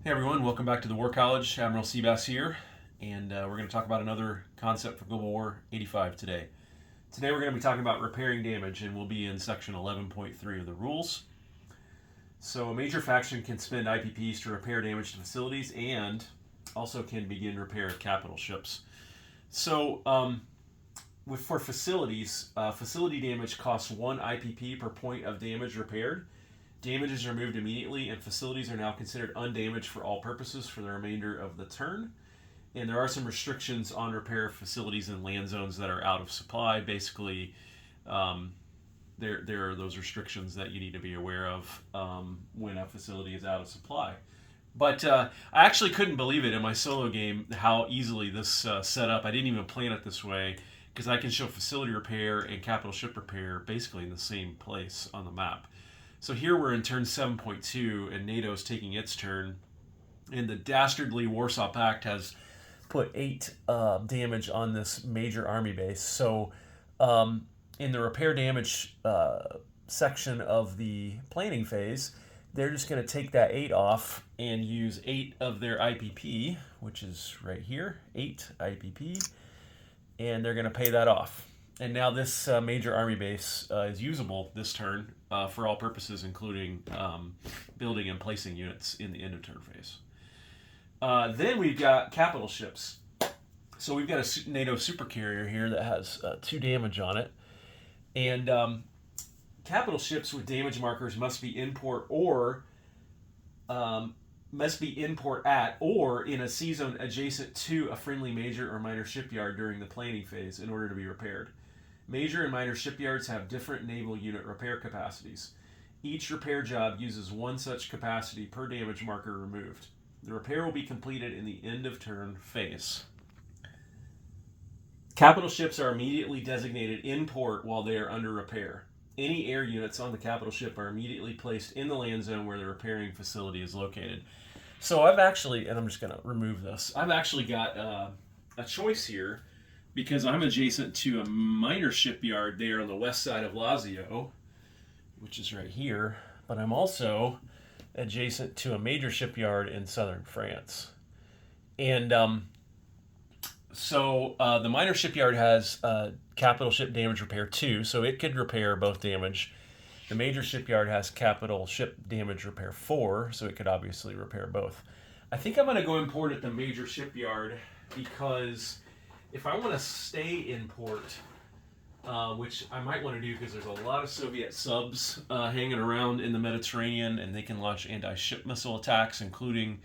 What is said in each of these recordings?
Hey everyone, welcome back to the War College. Admiral Seabass here, and we're going to talk about another concept for Global War 85 today. Today we're going to be talking about repairing damage, and we'll be in section 11.3 of the rules. So a major faction can spend IPPs to repair damage to facilities and also can begin repair of capital ships. So for facilities, facility damage costs 1 IPP per point of damage repaired. Damage is removed immediately, and facilities are now considered undamaged for all purposes for the remainder of the turn. And there are some restrictions on repair of facilities in land zones that are out of supply. Basically, there are those restrictions that you need to be aware of when a facility is out of supply. But I actually couldn't believe it in my solo game how easily this set up. I didn't even plan it this way because I can show facility repair and capital ship repair basically in the same place on the map. So here we're in turn 7.2, and NATO's taking its turn. And the dastardly Warsaw Pact has put 8 damage on this major army base. So in the repair damage section of the planning phase, they're just going to take that 8 off and use 8 of their IPP, which is right here, 8 IPP, and they're going to pay that off. And now this major army base is usable this turn for all purposes, including building and placing units in the end of turn phase. Then we've got capital ships. So we've got a NATO supercarrier here that has 2 damage on it. And capital ships with damage markers must be import at or in a sea zone adjacent to a friendly major or minor shipyard during the planning phase in order to be repaired. Major and minor shipyards have different naval unit repair capacities. Each repair job uses 1 such capacity per damage marker removed. The repair will be completed in the end of turn phase. Capital ships are immediately designated in port while they are under repair. Any air units on the capital ship are immediately placed in the land zone where the repairing facility is located. So I've actually, and I'm just going to remove this, I've actually got a choice here because I'm adjacent to a minor shipyard there on the west side of Lazio, which is right here, but I'm also adjacent to a major shipyard in southern France. And so the minor shipyard has capital ship damage repair 2, so it could repair both damage. The major shipyard has capital ship damage repair 4, so it could obviously repair both. I think I'm going to go import at the major shipyard because if I want to stay in port, which I might want to do because there's a lot of Soviet subs hanging around in the Mediterranean, and they can launch anti-ship missile attacks, including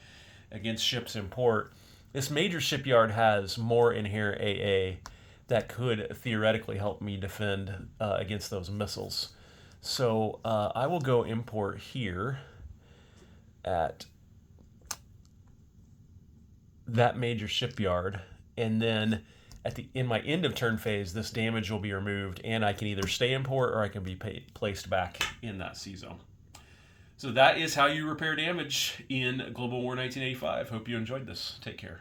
against ships in port. This major shipyard has more inherent AA that could theoretically help me defend against those missiles. So I will go import here at that major shipyard, and then in my end of turn phase, this damage will be removed, and I can either stay in port or I can be placed back in that sea zone. So that is how you repair damage in Global War 1985. Hope you enjoyed this. Take care.